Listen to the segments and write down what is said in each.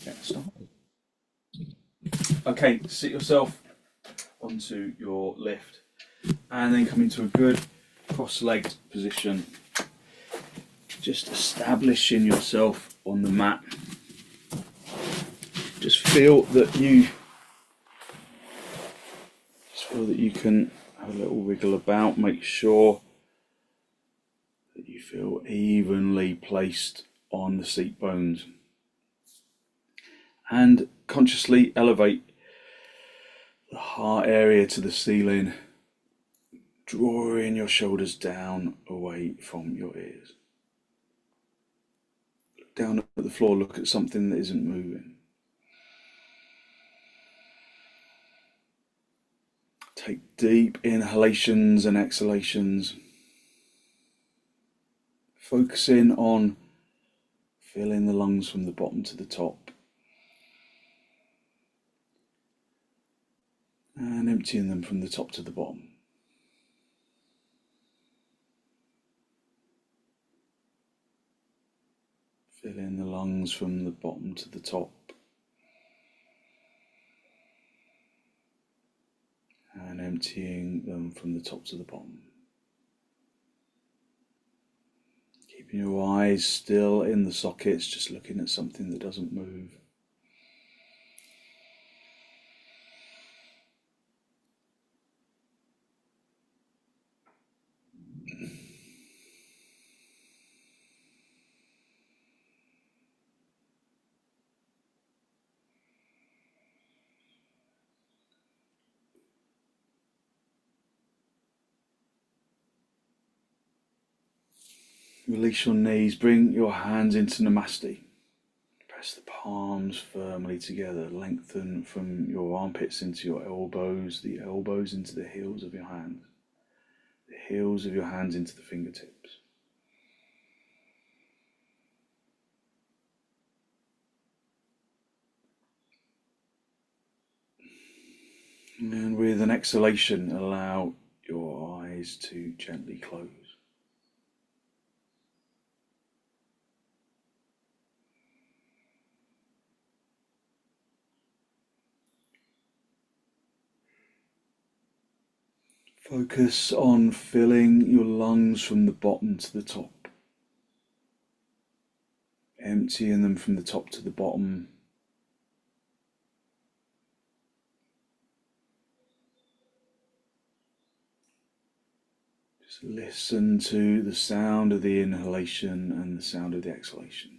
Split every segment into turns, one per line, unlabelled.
Get started. Okay, sit yourself onto your lift and then come into a good cross-legged position. Just establishing yourself on the mat. Just feel that you can have a little wiggle about. Make sure that you feel evenly placed on the seat bones. And consciously elevate the heart area to the ceiling, drawing your shoulders down away from your ears. Look down at the floor, look at something that isn't moving. Take deep inhalations and exhalations, focusing on filling the lungs from the bottom to the top and emptying them from the top to the bottom. Filling the lungs from the bottom to the top and emptying them from the top to the bottom. Keeping your eyes still in the sockets, just looking at something that doesn't move. Release your knees, bring your hands into Namaste. Press the palms firmly together, lengthen from your armpits into your elbows, the elbows into the heels of your hands, the heels of your hands into the fingertips. And with an exhalation, allow your eyes to gently close. Focus on filling your lungs from the bottom to the top, emptying them from the top to the bottom. Just listen to the sound of the inhalation and the sound of the exhalation.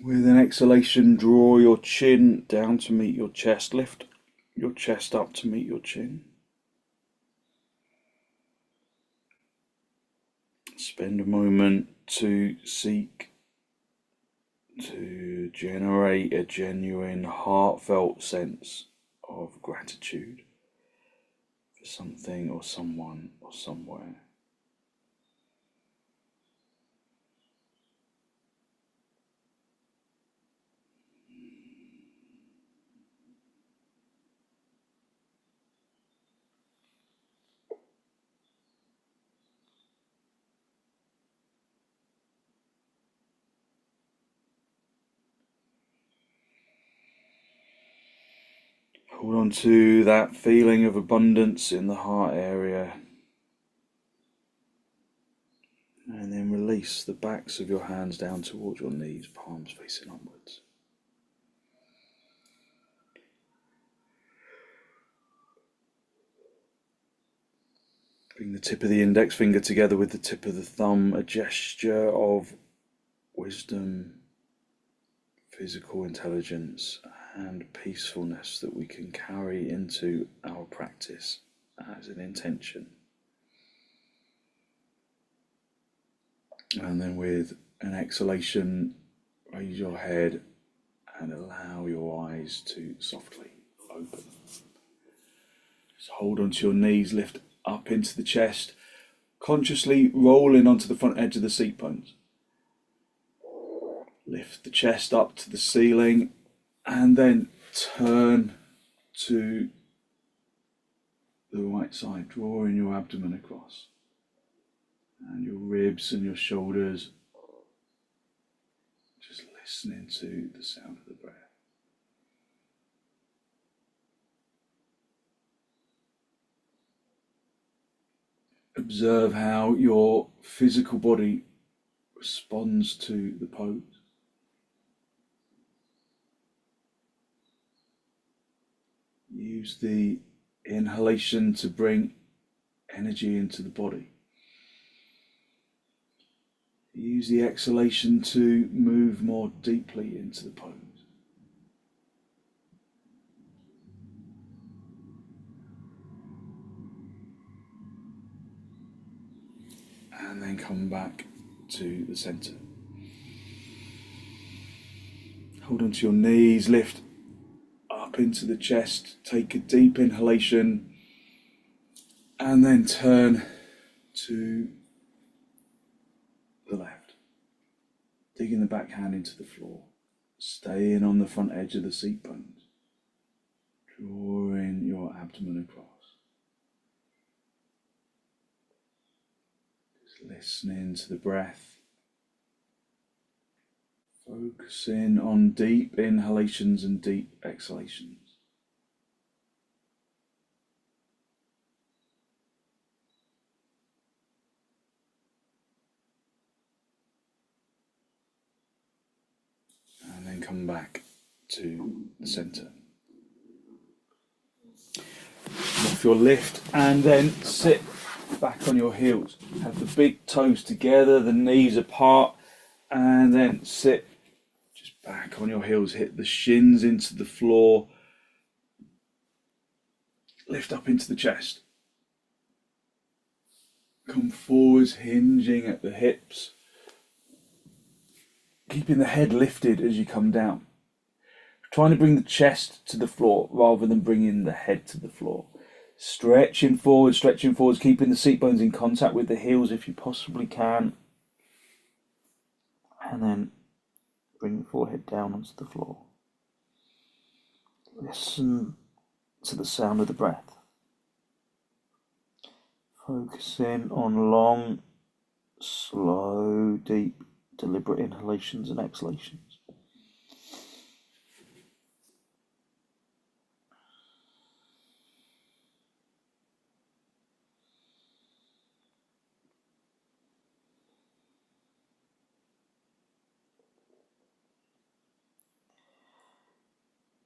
With an exhalation, draw your chin down to meet your chest. Lift your chest up to meet your chin. Spend a moment to seek to generate a genuine, heartfelt sense of gratitude for something or someone or somewhere. Hold on to that feeling of abundance in the heart area. And then release the backs of your hands down towards your knees, palms facing upwards. Bring the tip of the index finger together with the tip of the thumb, a gesture of wisdom, physical intelligence, and peacefulness that we can carry into our practice as an intention. And then with an exhalation, Raise your head and allow your eyes to softly open. Just hold onto your knees, lift up into the chest, consciously rolling onto the front edge of the seat bones. Lift the chest up to the ceiling and then turn to the right side, drawing your abdomen across and your ribs and your shoulders. Just listening to the sound of the breath. Observe how your physical body responds to the pose. Use the inhalation to bring energy into the body. Use the exhalation to move more deeply into the pose. And then come back to the center. Hold onto your knees, lift up into the chest, take a deep inhalation, and then turn to the left. Digging the back hand into the floor, staying on the front edge of the seat bones, drawing your abdomen across. Just listening to the breath, focusing on deep inhalations and deep exhalations. And then come back to the center. Off your lift and then sit back on your heels. Have the big toes together, the knees apart, and then sit just back on your heels. Hit the shins into the floor. Lift up into the chest. Come forwards, hinging at the hips. Keeping the head lifted as you come down. Trying to bring the chest to the floor rather than bringing the head to the floor. Stretching forwards, keeping the seat bones in contact with the heels if you possibly can. And then bring the forehead down onto the floor. Listen to the sound of the breath. Focusing on long, slow, deep, deliberate inhalations and exhalations.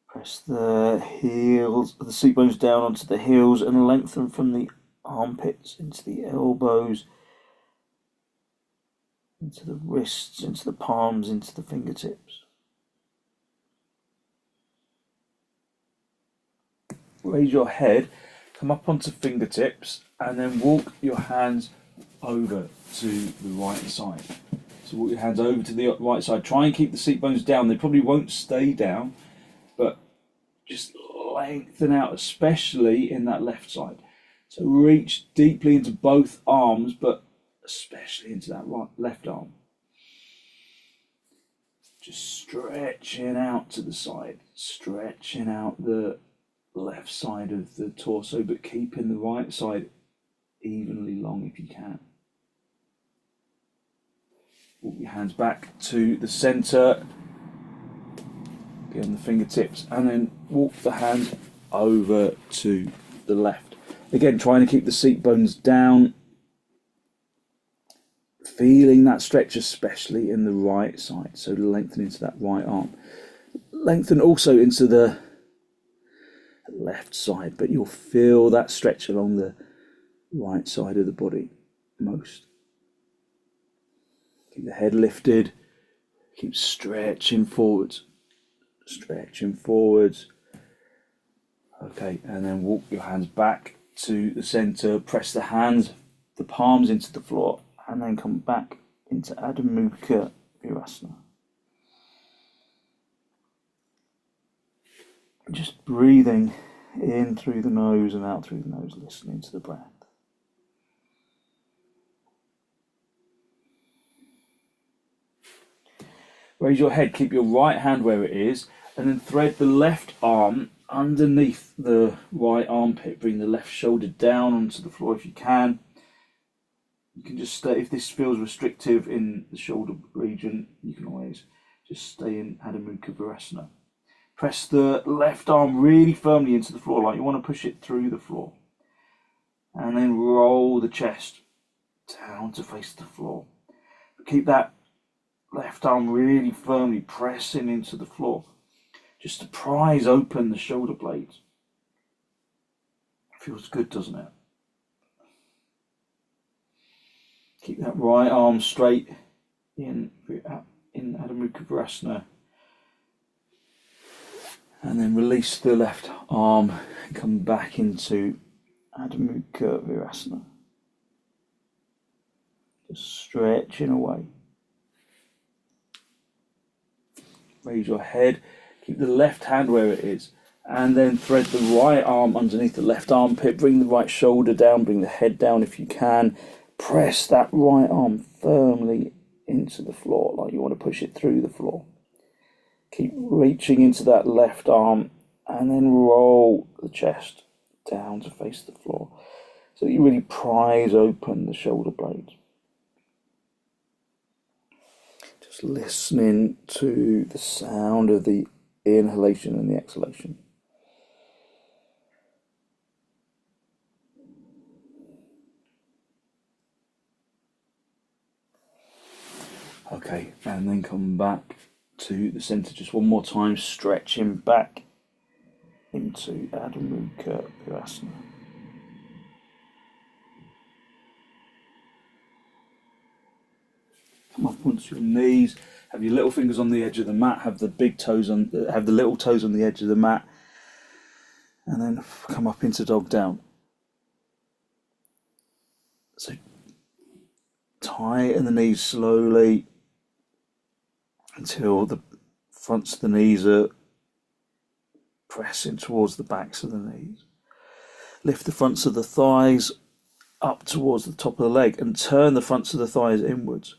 Press the heels, the seat bones down onto the heels and lengthen from the armpits into the elbows, into the wrists, into the palms, into the fingertips. Raise your head, come up onto fingertips, and then walk your hands over to the right side. So walk your hands over to the right side. Try and keep the seat bones down. They probably won't stay down, but just lengthen out, especially in that left side. So reach deeply into both arms, but especially into that left arm. Just stretching out to the side, stretching out the left side of the torso, but keeping the right side evenly long if you can. Walk your hands back to the center, get on the fingertips, and then walk the hands over to the left. Again, trying to keep the seat bones down, feeling that stretch especially in the right side, so lengthen into that right arm. Lengthen also into the left side, but you'll feel that stretch along the right side of the body most. Keep the head lifted, keep stretching forwards, stretching forwards. Okay, and then walk your hands back to the center, press the hands, the palms into the floor, and then come back into Adho Mukha Virasana. Just breathing in through the nose and out through the nose, listening to the breath. Raise your head, keep your right hand where it is, and then thread the left arm underneath the right armpit. Bring the left shoulder down onto the floor if you can. You can just stay, if this feels restrictive in the shoulder region, you can always just stay in Adho Mukha Virasana. Press the left arm really firmly into the floor, like you want to push it through the floor. And then roll the chest down to face the floor. Keep that left arm really firmly pressing into the floor, just to prise open the shoulder blades. Feels good, doesn't it? Keep that right arm straight in Adho Mukha Virasana. And then release the left arm and come back into Adho Mukha Virasana. Just stretching away. Raise your head, keep the left hand where it is, and then thread the right arm underneath the left armpit. Bring the right shoulder down, bring the head down if you can. Press that right arm firmly into the floor, like you want to push it through the floor. Keep reaching into that left arm, and then roll the chest down to face the floor, so that you really prise open the shoulder blades. Just listening to the sound of the inhalation and the exhalation. Okay, and then come back to the centre just one more time, stretching back into Adho Mukha Virasana. Come up onto your knees. Have your little fingers on the edge of the mat. Have the little toes on the edge of the mat, and then come up into dog down. So tighten the knees slowly until the fronts of the knees are pressing towards the backs of the knees. Lift the fronts of the thighs up towards the top of the leg and turn the fronts of the thighs inwards.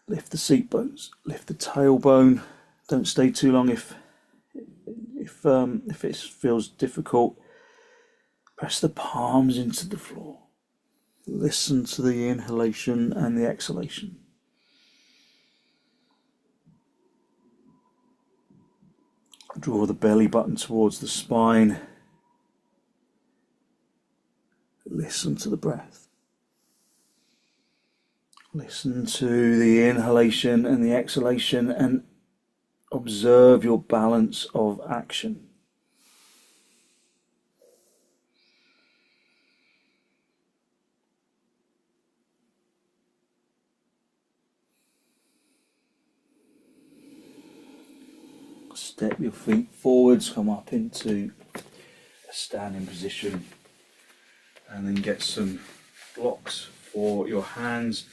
Lift the seat bones, lift the tailbone. Don't stay too long if it feels difficult. Press the palms into the floor. Listen to the inhalation and the exhalation. Draw the belly button towards the spine. Listen to the breath. Listen to the inhalation and the exhalation and observe your balance of action. Step your feet forwards, come up into a standing position, and then get some blocks for your hands.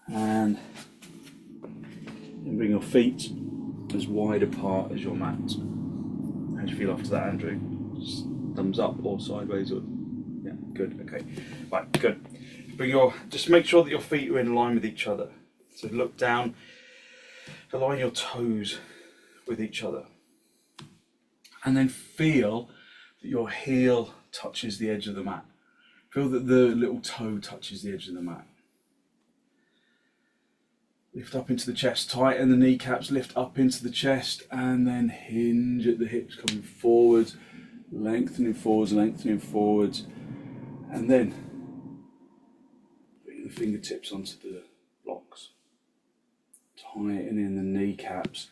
And bring your feet as wide apart as your mat. How do you feel after that, Andrew? Just thumbs up or sideways, or yeah, good. Okay, right, good. Just make sure that your feet are in line with each other. So look down, align your toes with each other, and then feel that your heel touches the edge of the mat. Feel that the little toe touches the edge of the mat. Lift up into the chest, tighten the kneecaps, lift up into the chest, and then hinge at the hips, coming forwards, lengthening forwards, and then bring the fingertips onto the blocks, tightening the kneecaps,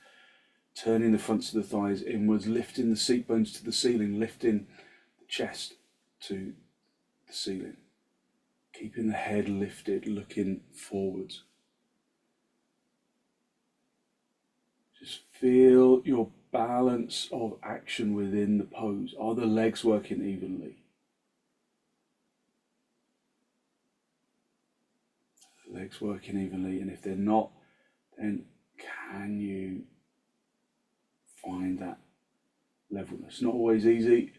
turning the fronts of the thighs inwards, lifting the seat bones to the ceiling, lifting the chest to the ceiling, keeping the head lifted, looking forwards. Just feel your balance of action within the pose. Are the legs working evenly? The legs working evenly, and if they're not, then can you find that levelness. Not always easy.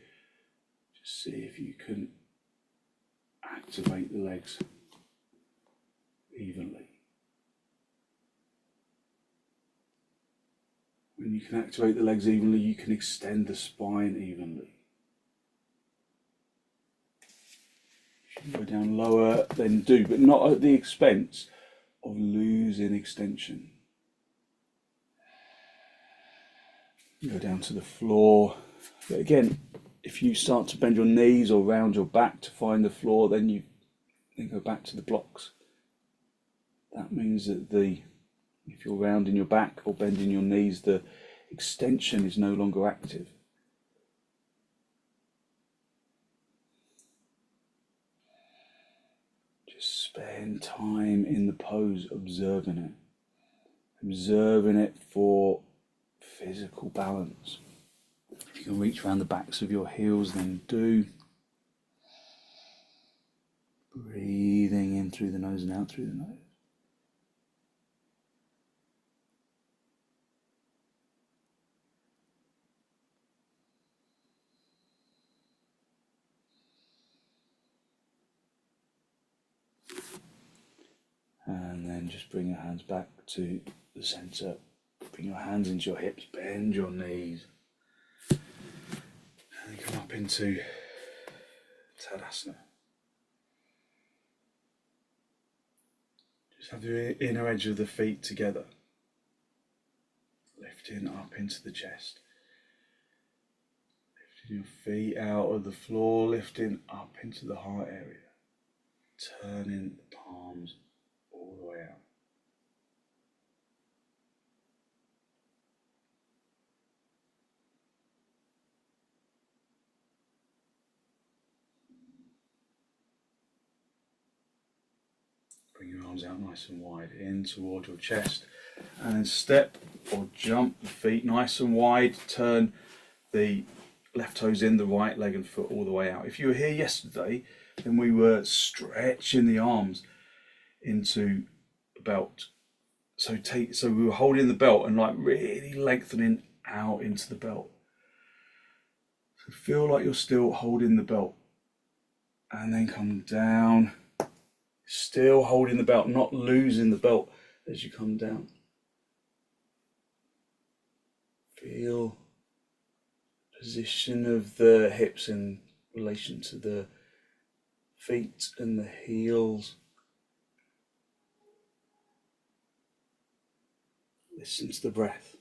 Just see if you can activate the legs evenly. When you can activate the legs evenly, you can extend the spine evenly. If you go down lower, then do, but not at the expense of losing extension. You go down to the floor. But again, if you start to bend your knees or round your back to find the floor, then you go back to the blocks. That means that if you're rounding your back or bending your knees, the extension is no longer active. Just spend time in the pose observing it for physical balance. If you can reach around the backs of your heels, then do. Breathing in through the nose and out through the nose. And then just bring your hands back to the center. Bring your hands into your hips, bend your knees. And then come up into Tadasana. Just have the inner edge of the feet together. Lifting up into the chest. Lifting your feet out of the floor, lifting up into the heart area. Turning the palms all the way out. Bring your arms out nice and wide in toward your chest, and then step or jump the feet nice and wide. Turn the left toes in, the right leg and foot all the way out. If you were here yesterday, then we were stretching the arms into the belt. So we were holding the belt and like really lengthening out into the belt. So feel like you're still holding the belt, and then come down. Still holding the belt, not losing the belt as you come down. Feel the position of the hips in relation to the feet and the heels. Listen to the breath.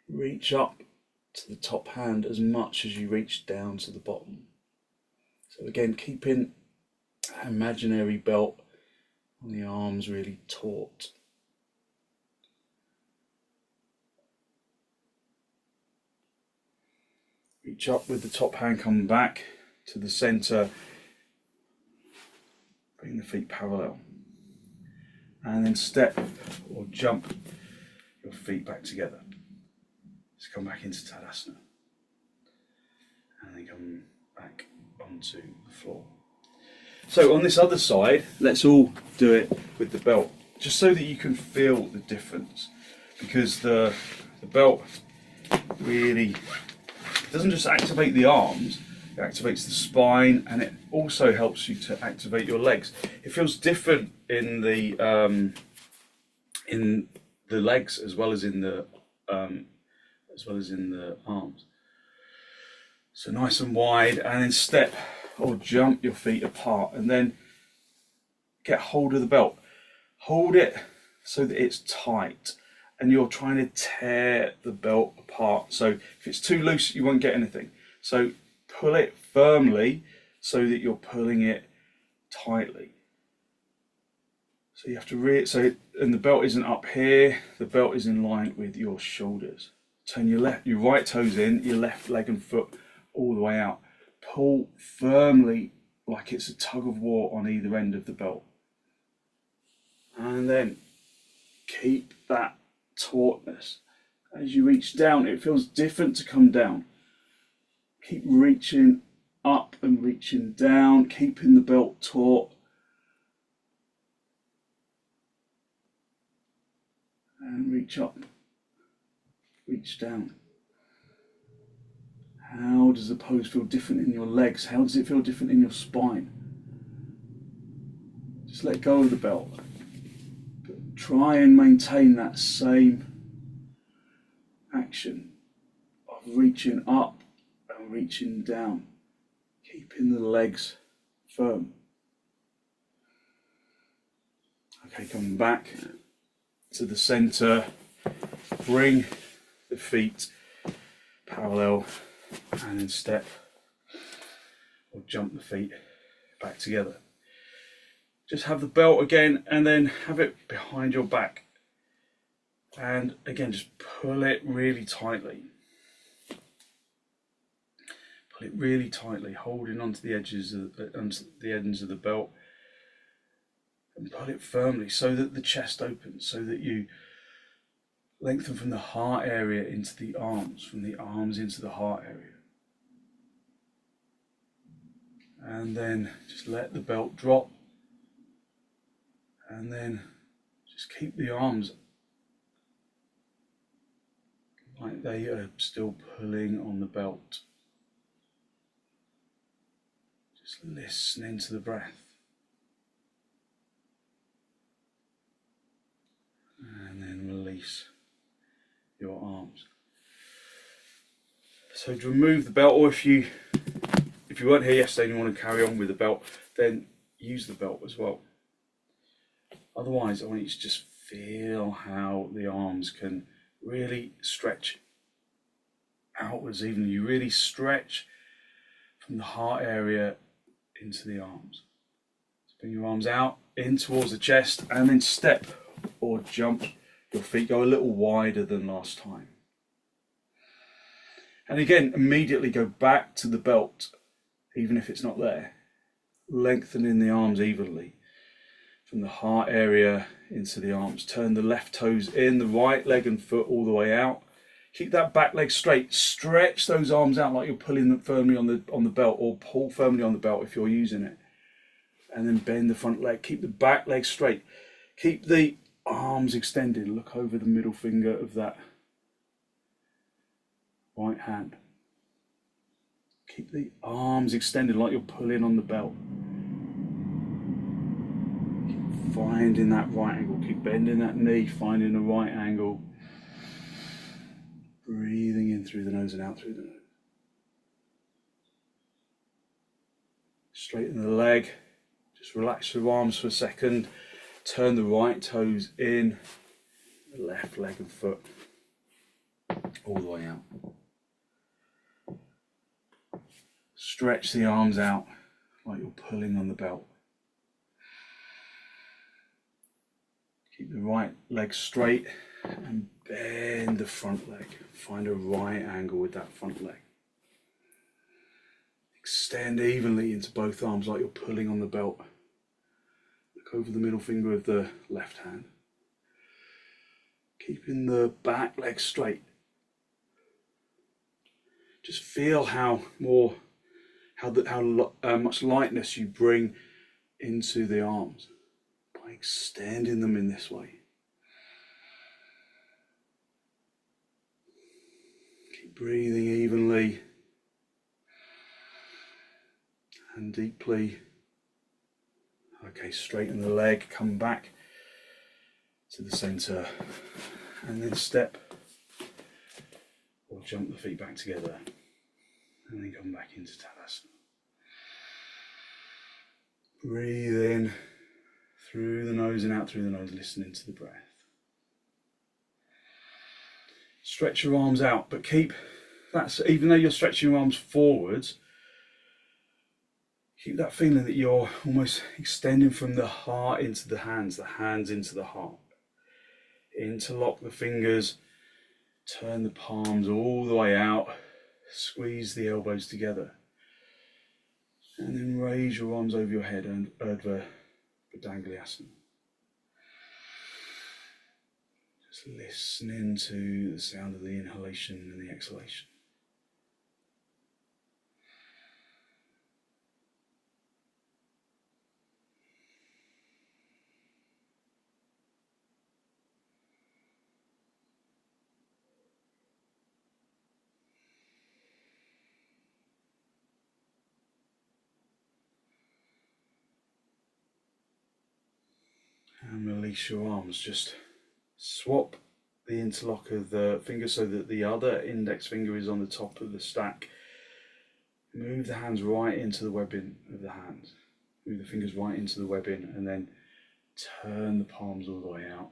Reach up to the top hand as much as you reach down to the bottom. So again, keeping an imaginary belt on the arms really taut. Reach up with the top hand, come back to the center. Bring the feet parallel. And then step or jump your feet back together. Just come back into Tadasana. And then come back onto the floor. So on this other side, let's all do it with the belt, just so that you can feel the difference, because the belt really doesn't just activate the arms, it activates the spine, and it also helps you to activate your legs. It feels different in the legs as well as in the arms. So nice and wide, and then step or jump your feet apart, and then get hold of the belt. Hold it so that it's tight, and you're trying to tear the belt apart. So if it's too loose, you won't get anything. So pull it firmly so that you're pulling it tightly. So you have to and the belt isn't up here, the belt is in line with your shoulders. Turn your right toes in, your left leg and foot all the way out. Pull firmly like it's a tug of war on either end of the belt. And then keep that tautness. As you reach down, it feels different to come down. Keep reaching up and reaching down, keeping the belt taut. reach up, reach down. How does the pose feel different in your legs? How does it feel different in your spine? Just let go of the belt. But try and maintain that same action of reaching up and reaching down, keeping the legs firm. Okay, coming back to the center, bring the feet parallel and then step or jump the feet back together. Just have the belt again and then have it behind your back. And again, just pull it really tightly. Pull it really tightly, holding onto the edges onto the ends of the belt. And pull it firmly so that the chest opens, so that you lengthen from the heart area into the arms, from the arms into the heart area. And then just let the belt drop. And then just keep the arms like they are still pulling on the belt. Just listening to the breath. And then release your arms. So to remove the belt, or if you weren't here yesterday and you want to carry on with the belt, then use the belt as well. Otherwise, I want you to just feel how the arms can really stretch outwards. Even you really stretch from the heart area into the arms. So bring your arms out in towards the chest and then step or jump your feet. Go a little wider than last time. And again, immediately go back to the belt, even if it's not there. Lengthening the arms evenly from the heart area into the arms. Turn the left toes in, the right leg and foot all the way out. Keep that back leg straight. Stretch those arms out like you're pulling them firmly on the belt, or pull firmly on the belt if you're using it. And then bend the front leg. Keep the back leg straight. Keep the arms extended. Look over the middle finger of that right hand. Keep the arms extended like you're pulling on the belt. Keep finding that right angle. Keep bending that knee, finding the right angle. Breathing in through the nose and out through the nose. Straighten the leg. Just relax your arms for a second. Turn the right toes in, the left leg and foot all the way out. Stretch the arms out like you're pulling on the belt. Keep the right leg straight and bend the front leg. Find a right angle with that front leg. Extend evenly into both arms like you're pulling on the belt. Look over the middle finger of the left hand. Keeping the back leg straight. Just feel how much lightness you bring into the arms by extending them in this way. Keep breathing evenly and deeply. Okay, straighten the leg, come back to the center and then step or jump the feet back together and then come back into Tadasana. Breathe in through the nose and out through the nose, listening to the breath. Stretch your arms out, but keep that, even though you're stretching your arms forwards, keep that feeling that you're almost extending from the heart into the hands into the heart. Interlock the fingers, turn the palms all the way out, squeeze the elbows together. And then raise your arms over your head and baddangulyasana. Just listening to the sound of the inhalation and the exhalation. release your arms. Just swap the interlock of the fingers so that the other index finger is on the top of the stack. Move the hands right into the webbing of the hands. Move the fingers right into the webbing, and then turn the palms all the way out.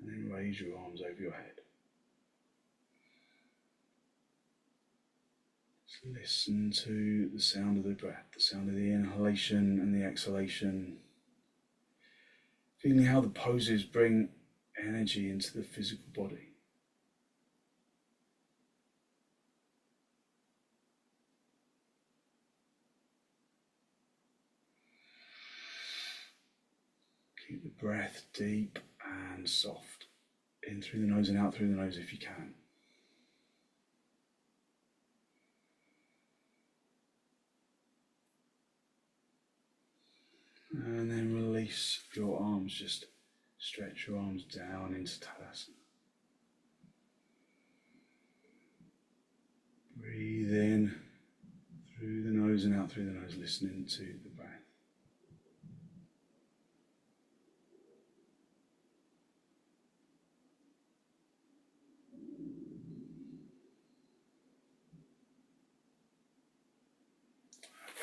And then raise your arms over your head. Just listen to the sound of the breath, the sound of the inhalation and the exhalation. Feeling how the poses bring energy into the physical body. Keep the breath deep and soft. In through the nose and out through the nose if you can. And then release your arms. Just stretch your arms down into Tadasana. Breathe in through the nose and out through the nose, listening to the breath.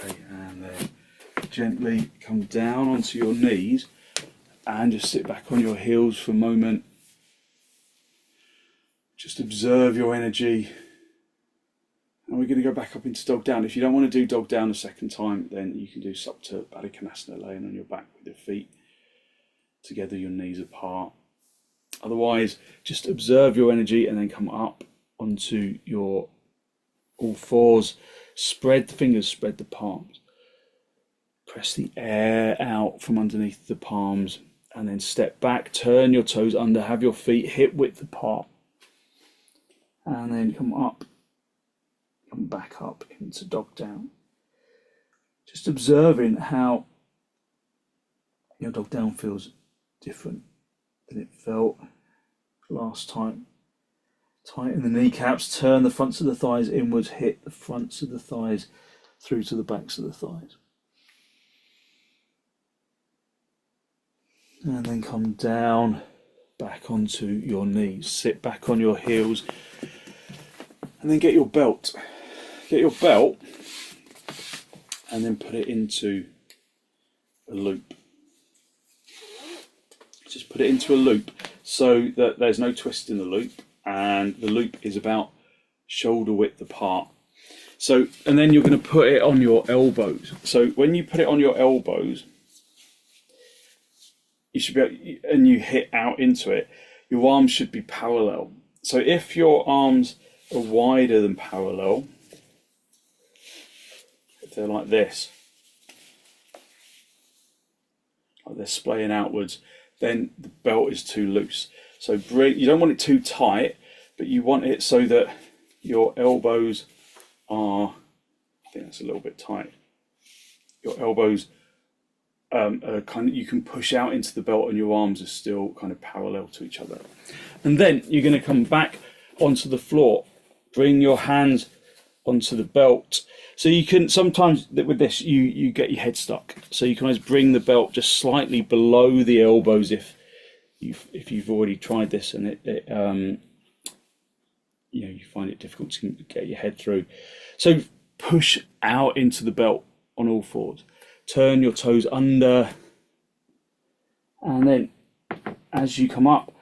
Okay, and then gently come down onto your knees and just sit back on your heels for a moment. Just observe your energy. And we're going to go back up into dog down. If you don't want to do dog down a second time, then you can do Supta Baddangulyasana, laying on your back with your feet together, your knees apart. Otherwise, just observe your energy and then come up onto your all fours. Spread the fingers, spread the palms. Press the air out from underneath the palms and then step back, turn your toes under, have your feet hip width apart. And then come up, come back up into dog down. Just observing how your dog down feels different than it felt last time. Tighten the kneecaps, turn the fronts of the thighs inwards, hit the fronts of the thighs through to the backs of the thighs. And then come down, back onto your knees. Sit back on your heels. And then get your belt. Get your belt and then put it into a loop. Just put it into a loop so that there's no twist in the loop. And the loop is about shoulder width apart. So, and then you're going to put it on your elbows. So when you put it on your elbows, you should be, and you hit out into it, your arms should be parallel. So if your arms are wider than parallel, if they're like this, like they're splaying outwards, then the belt is too loose. So you don't want it too tight, but you want it so that your elbows are, I think that's a little bit tight. Your elbows are kind of, you can push out into the belt and your arms are still kind of parallel to each other. And then you're going to come back onto the floor, bring your hands onto the belt. So you can, sometimes with this, you get your head stuck. So you can always bring the belt just slightly below the elbows if you've already tried this and you find it difficult to get your head through. So push out into the belt on all fours. Turn your toes under, and then as you come up,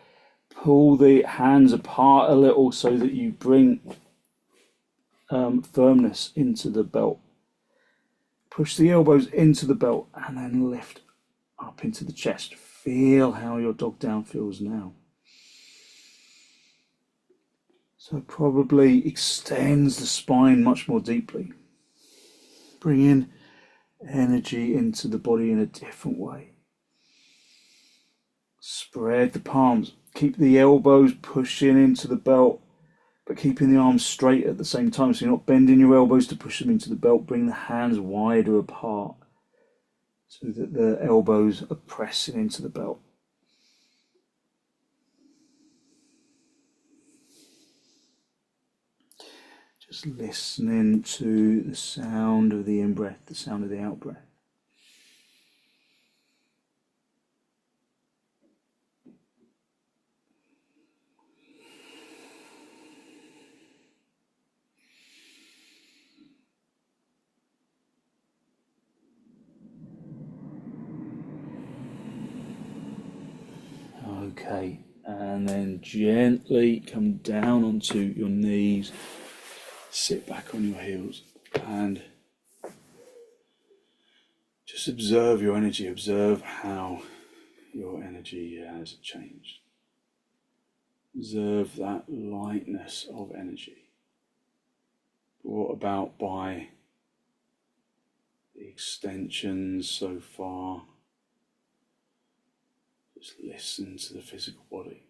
pull the hands apart a little so that you bring firmness into the belt. Push the elbows into the belt and then lift up into the chest. Feel how your dog down feels now. So probably extends the spine much more deeply. Bring in energy into the body in a different way. Spread the palms. Keep the elbows pushing into the belt, but keeping the arms straight at the same time. So you're not bending your elbows to push them into the belt. Bring the hands wider apart so that the elbows are pressing into the belt. Just listening to the sound of the in-breath, the sound of the out-breath. Okay, and then gently come down onto your knees, sit back on your heels, and just observe your energy, observe how your energy has changed. Observe that lightness of energy brought about by the extensions so far. Just listen to the physical body.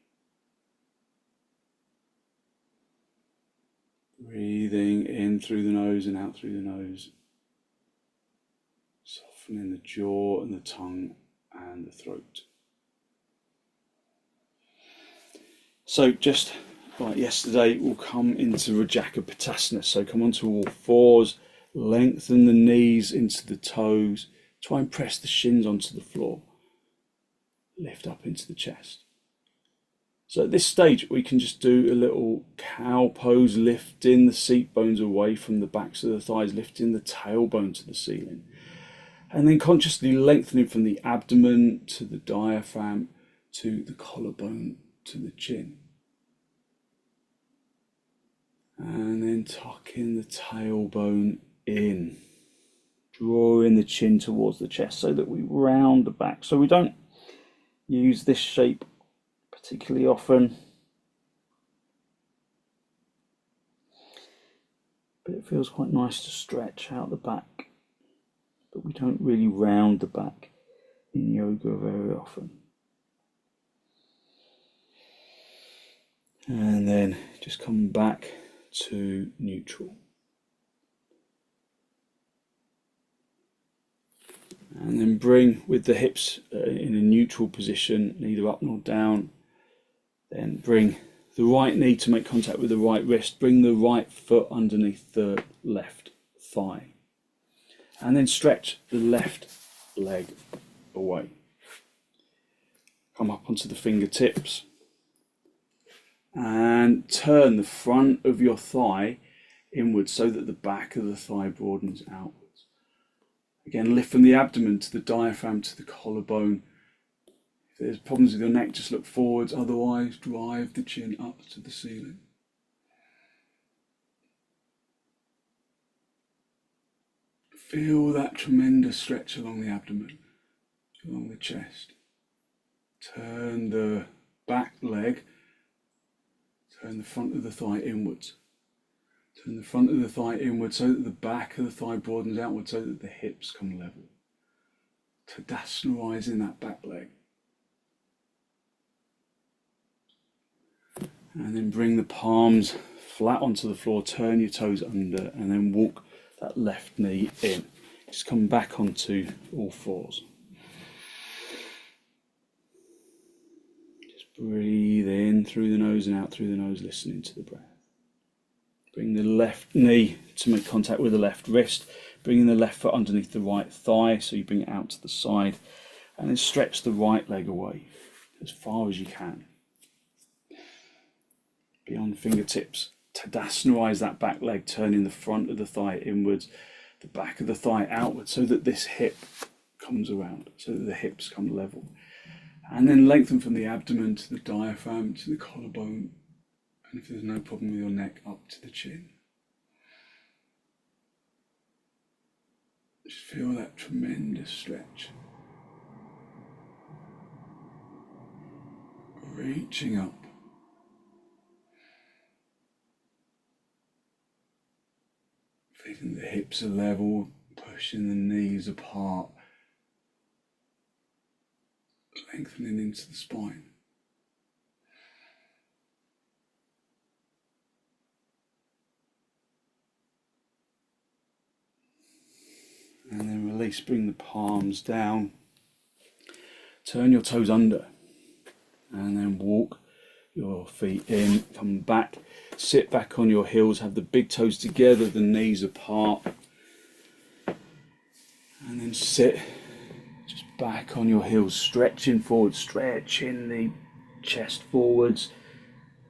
Breathing in through the nose and out through the nose. Softening the jaw and the tongue and the throat. So just like yesterday, we'll come into rajakapotasana. So come onto all fours, lengthen the knees into the toes, try and press the shins onto the floor. Lift up into the chest. So at this stage, we can just do a little cow pose, lifting the seat bones away from the backs of the thighs, lifting the tailbone to the ceiling. And then consciously lengthening from the abdomen to the diaphragm, to the collarbone, to the chin. And then tucking the tailbone in, drawing the chin towards the chest so that we round the back. So we don't use this shape particularly often, but it feels quite nice to stretch out the back, but we don't really round the back in yoga very often. And then just come back to neutral. And then bring with the hips in a neutral position, neither up nor down. Then bring the right knee to make contact with the right wrist. Bring the right foot underneath the left thigh. And then stretch the left leg away. Come up onto the fingertips. And turn the front of your thigh inwards so that the back of the thigh broadens outwards. Again, lift from the abdomen to the diaphragm to the collarbone. If there's problems with your neck, just look forwards. Otherwise, drive the chin up to the ceiling. Feel that tremendous stretch along the abdomen, along the chest. Turn the back leg, turn the front of the thigh inwards. Turn the front of the thigh inwards so that the back of the thigh broadens outwards so that the hips come level. Tadasanaising that back leg. And then bring the palms flat onto the floor, turn your toes under, and then walk that left knee in. Just come back onto all fours. Just breathe in through the nose and out through the nose, listening to the breath. Bring the left knee to make contact with the left wrist, bringing the left foot underneath the right thigh, so you bring it out to the side, and then stretch the right leg away as far as you can. Beyond fingertips, tadasanaise that back leg, turning the front of the thigh inwards, the back of the thigh outwards, so that this hip comes around, so that the hips come level. And then lengthen from the abdomen to the diaphragm, to the collarbone, and if there's no problem with your neck, up to the chin. Just feel that tremendous stretch. Reaching up. Feeling the hips are level, pushing the knees apart, lengthening into the spine. And then release, bring the palms down, turn your toes under, and then walk your feet in, come back, sit back on your heels, have the big toes together, the knees apart, and then sit just back on your heels, stretching forward, stretching the chest forwards,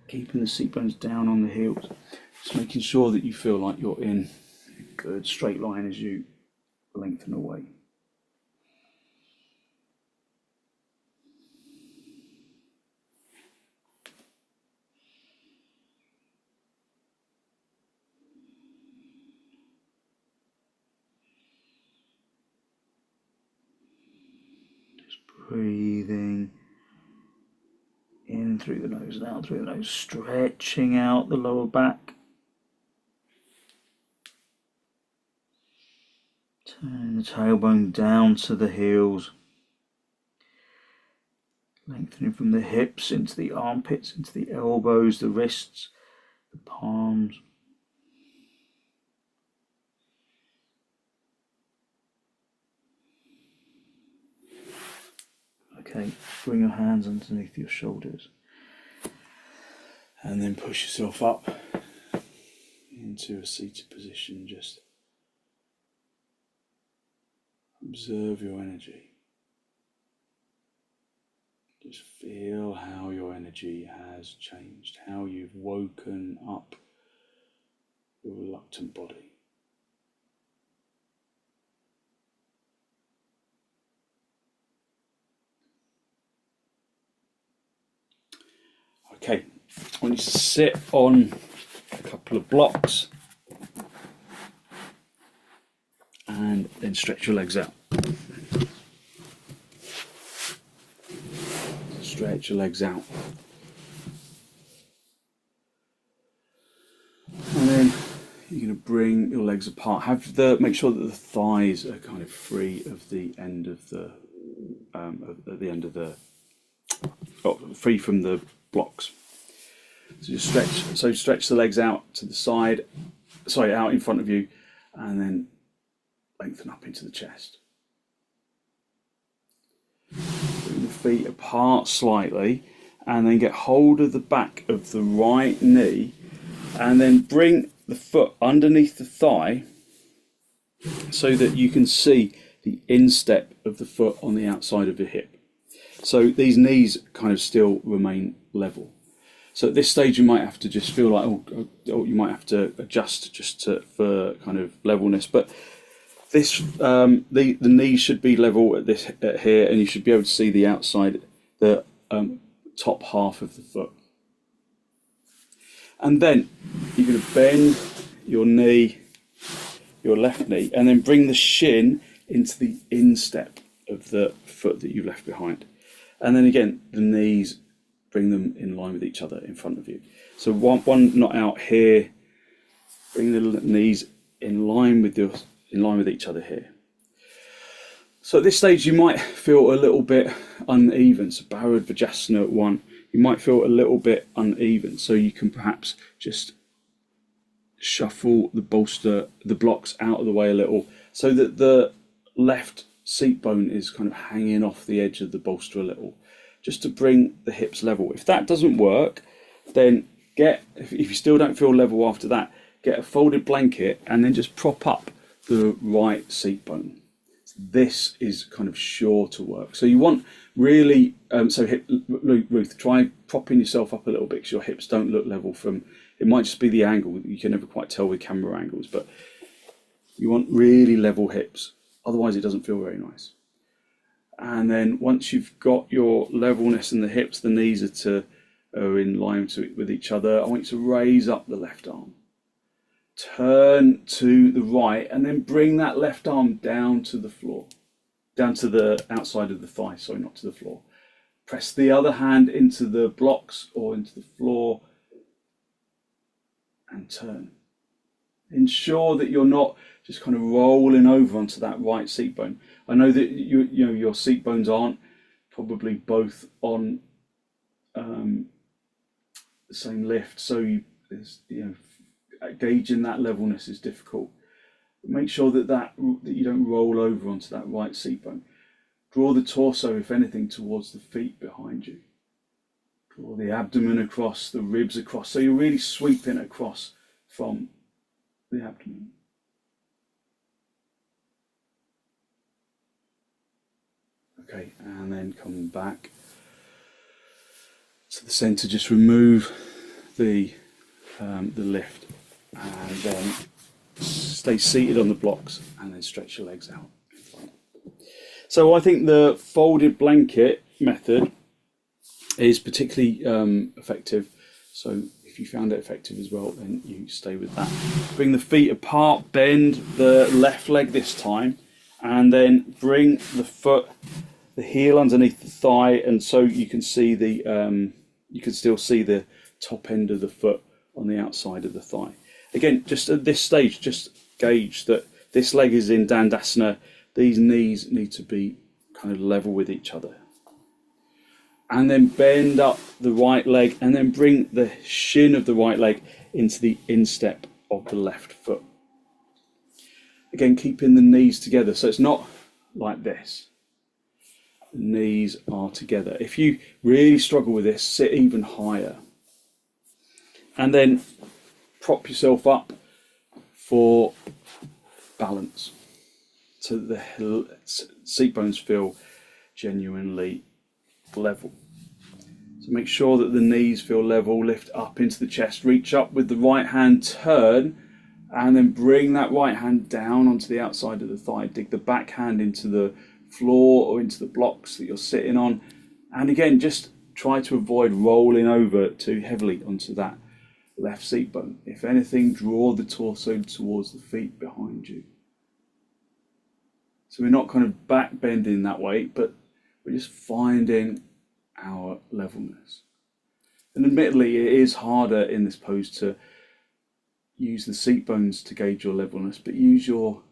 keeping the seat bones down on the heels, just making sure that you feel like you're in a good straight line as you lengthen away. Breathing in through the nose and out through the nose, stretching out the lower back. Turn the tailbone down to the heels. Lengthening from the hips into the armpits, into the elbows, the wrists, the palms. Okay, bring your hands underneath your shoulders. And then push yourself up into a seated position. Just observe your energy. Just feel how your energy has changed, how you've woken up your reluctant body. Okay, I want you to sit on a couple of blocks and then stretch your legs out. Stretch your legs out. And then you're going to bring your legs apart. Make sure that the thighs are kind of free of the end of the free from the blocks. So just stretch. So stretch the legs out to the side, out in front of you, and then lengthen up into the chest. Bring the feet apart slightly, and then get hold of the back of the right knee, and then bring the foot underneath the thigh so that you can see the instep of the foot on the outside of the hip. So these knees kind of still remain level. So at this stage you might have to just feel like, you might have to adjust for kind of levelness. But this, the knees should be level at here, and you should be able to see the outside, the top half of the foot. And then you're going to bend your knee, your left knee, and then bring the shin into the instep of the foot that you left behind. And then again, the knees, bring them in line with each other in front of you. So one not out here, bring the knees in line with each other here. So at this stage you might feel a little bit uneven. So bharavvajasana at 1, you might feel a little bit uneven. So you can perhaps just shuffle the blocks out of the way a little, so that the left seat bone is kind of hanging off the edge of the bolster a little, just to bring the hips level. If that doesn't work, then if you still don't feel level after that, get a folded blanket and then just prop up the right seat bone. This is kind of sure to work. So you want really, Ruth, try propping yourself up a little bit, because your hips don't look level from, it might just be the angle, you can never quite tell with camera angles, but you want really level hips, otherwise it doesn't feel very nice. And then once you've got your levelness in the hips, the knees are in line with each other, I want you to raise up the left arm. Turn to the right, and then bring that left arm down to the floor, down to the outside of the thigh, sorry, not to the floor. Press the other hand into the blocks or into the floor and turn. Ensure that you're not just kind of rolling over onto that right seat bone. I know that your seat bones aren't probably both on the same lift, so gauging that levelness is difficult. Make sure that you don't roll over onto that right seat bone. Draw the torso, if anything, towards the feet behind you. Draw the abdomen across, the ribs across, so you're really sweeping across from the abdomen. Okay, and then come back to the centre. Just remove the lift, and then stay seated on the blocks, and then stretch your legs out in front. So I think the folded blanket method is particularly effective. So if you found it effective as well, then you stay with that. Bring the feet apart, bend the left leg this time, and then bring the foot the heel underneath the thigh, and so you can see you can still see the top end of the foot on the outside of the thigh. Again, just at this stage, just gauge that this leg is in Dandasana. These knees need to be kind of level with each other. And then bend up the right leg, and then bring the shin of the right leg into the instep of the left foot. Again, keeping the knees together, so it's not like this. The knees are together. If you really struggle with this, sit even higher. And then prop yourself up for balance, so that the seat bones feel genuinely level. So make sure that the knees feel level, lift up into the chest, reach up with the right hand, turn, and then bring that right hand down onto the outside of the thigh. Dig the back hand into the floor or into the blocks that you're sitting on. And again, just try to avoid rolling over too heavily onto that left seat bone. If anything, draw the torso towards the feet behind you. So we're not kind of back bending that way, but we're just finding our levelness. And admittedly, it is harder in this pose to use the seat bones to gauge your levelness, but use your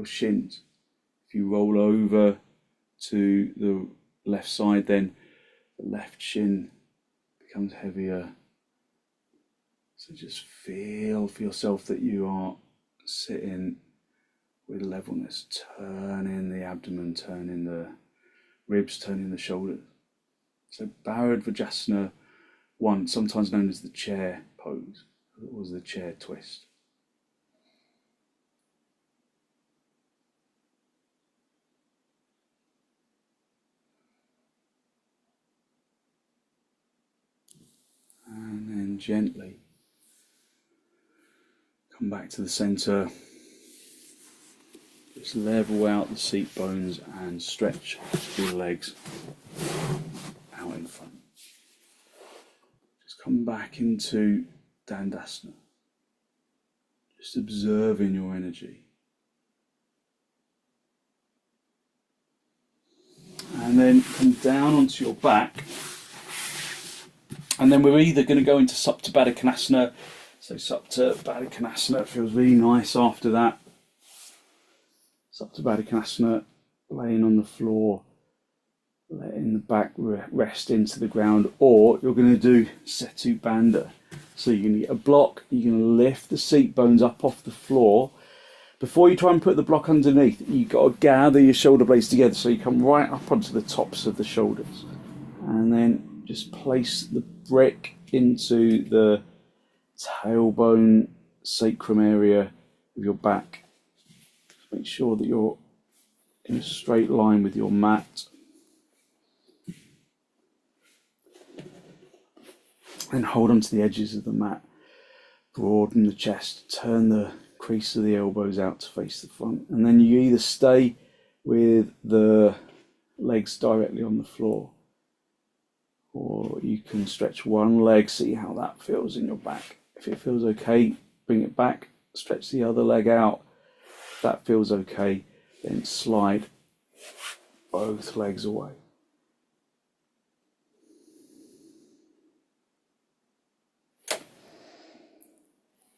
shins. If you roll over to the left side, then the left shin becomes heavier. So just feel for yourself that you are sitting with levelness, turning the abdomen, turning the ribs, turning the shoulders. So bharavvajasana 1, sometimes known as the chair pose, or the chair twist. And then gently come back to the center. Just level out the seat bones and stretch your legs out in front. Just come back into Dandasana. Just observing your energy. And then come down onto your back. And then we're either going to go into setubandha. So setubandha feels really nice after that. Setubandha, laying on the floor, letting the back rest into the ground, or you're going to do setubandha. So you're going to get a block, you're going to lift the seat bones up off the floor. Before you try and put the block underneath, you've got to gather your shoulder blades together so you come right up onto the tops of the shoulders. And then just place the brick into the tailbone, sacrum area of your back. Make sure that you're in a straight line with your mat. And hold on to the edges of the mat. Broaden the chest. Turn the crease of the elbows out to face the front. And then you either stay with the legs directly on the floor, or you can stretch one leg, see how that feels in your back. If it feels okay, bring it back. Stretch the other leg out. If that feels okay, then slide both legs away.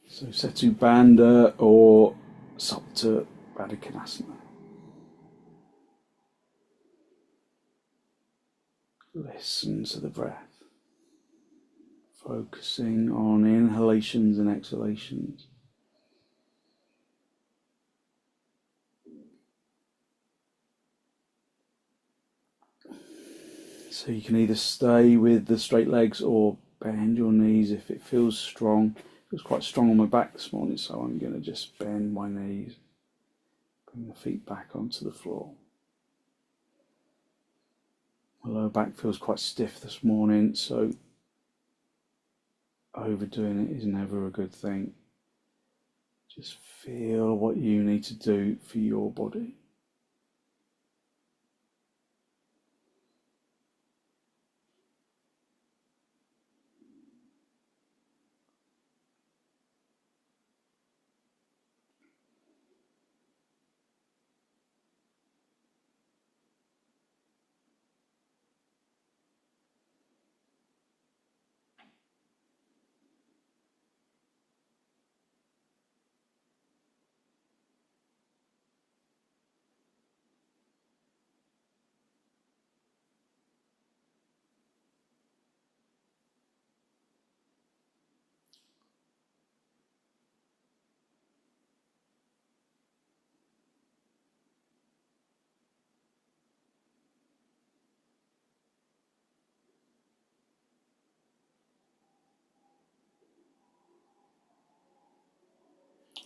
So setubandha or setubandha. Listen to the breath, focusing on inhalations and exhalations. So you can either stay with the straight legs or bend your knees if it feels strong. It was quite strong on my back this morning, so I'm going to just bend my knees, bring the feet back onto the floor. My lower back feels quite stiff this morning, so overdoing it is never a good thing. Just feel what you need to do for your body.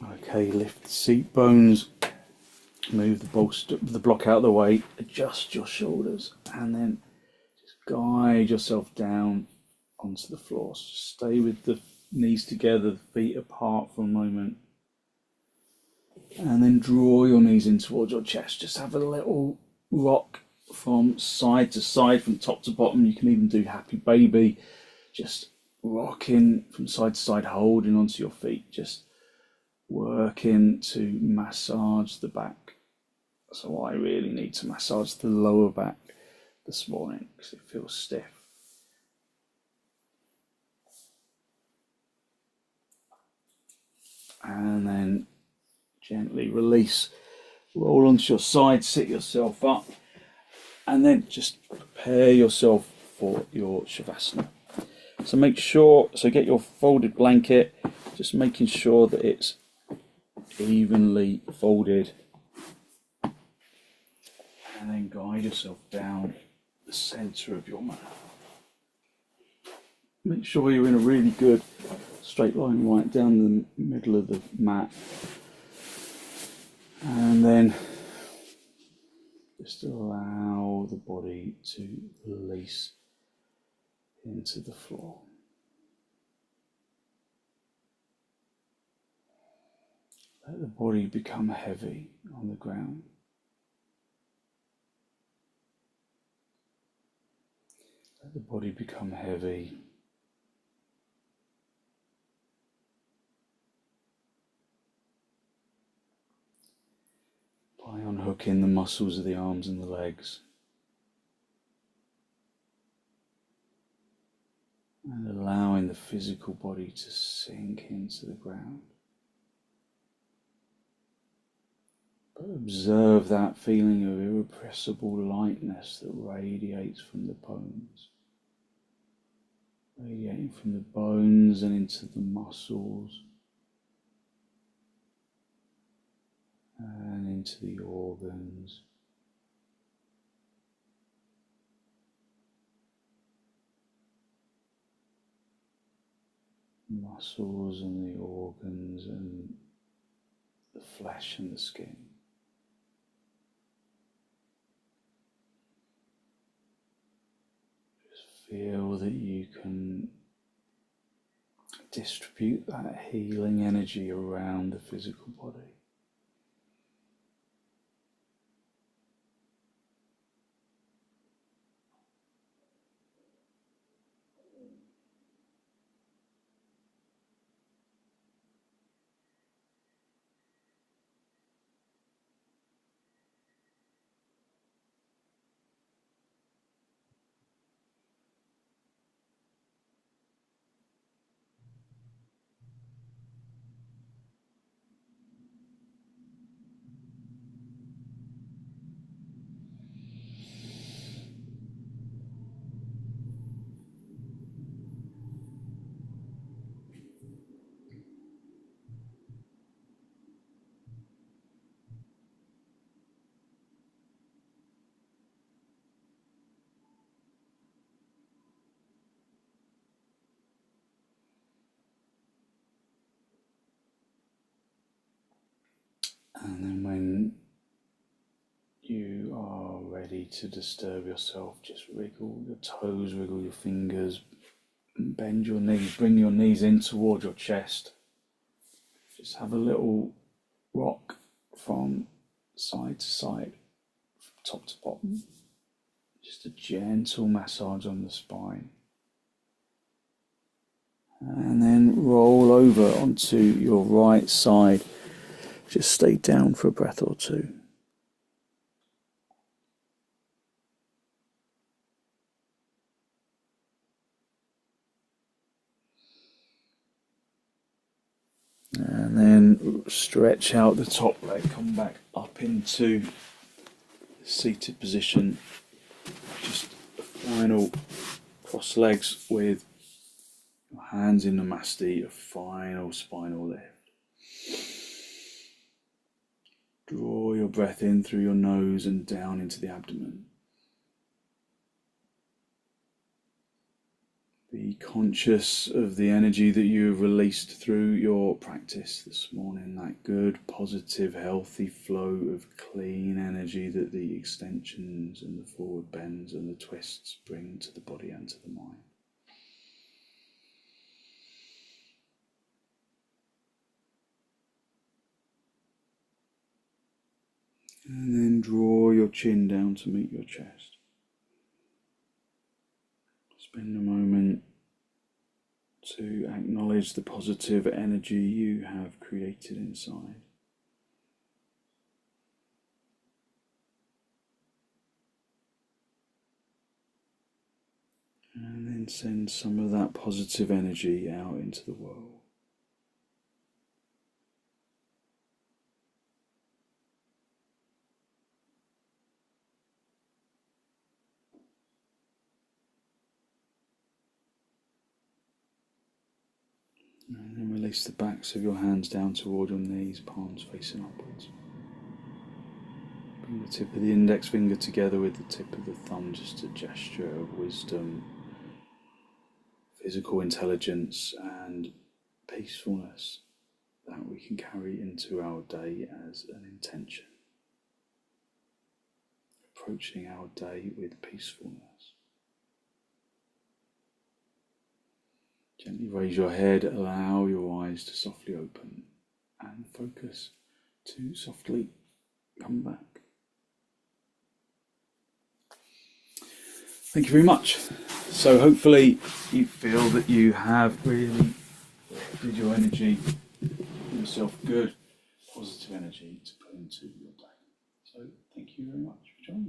Okay, lift the seat bones, move the block out of the way, adjust your shoulders, and then just guide yourself down onto the floor. So stay with the knees together, the feet apart for a moment, and then draw your knees in towards your chest. Just have a little rock from side to side, from top to bottom. You can even do happy baby, just rocking from side to side, holding onto your feet, just working to massage the back. So I really need to massage the lower back this morning because it feels stiff. And then gently release, roll onto your side, sit yourself up, and then just prepare yourself for your shavasana. So get your folded blanket, just making sure that it's evenly folded, and then guide yourself down the center of your mat. Make sure you're in a really good straight line right down the middle of the mat, and then just allow the body to release into the floor. Let the body become heavy on the ground. Let the body become heavy. By unhooking the muscles of the arms and the legs. And allowing the physical body to sink into the ground. But observe that feeling of irrepressible lightness that radiates from the bones. Radiating from the bones and into the muscles. And into the organs. Muscles and the organs and the flesh and the skin. Just feel that you can distribute that healing energy around the physical body. And then when you are ready to disturb yourself, just wriggle your toes, wriggle your fingers, bend your knees, bring your knees in toward your chest. Just have a little rock from side to side, from top to bottom. Just a gentle massage on the spine. And then roll over onto your right side. Just stay down for a breath or two. And then stretch out the top leg, come back up into the seated position. Just a final cross legs with your hands in Namaste, a final spinal lift. Draw your breath in through your nose and down into the abdomen. Be conscious of the energy that you have released through your practice this morning, that good, positive, healthy flow of clean energy that the extensions and the forward bends and the twists bring to the body and to the mind. And then draw your chin down to meet your chest. Spend a moment to acknowledge the positive energy you have created inside. And then send some of that positive energy out into the world. And then release the backs of your hands down toward your knees, palms facing upwards. Bring the tip of the index finger together with the tip of the thumb, just a gesture of wisdom, physical intelligence and peacefulness that we can carry into our day as an intention. Approaching our day with peacefulness. Gently raise your head, allow your eyes to softly open and focus to softly come back. Thank you very much. So hopefully you feel that you have really did your energy, yourself good, positive energy to put into your day. So thank you very much for joining me.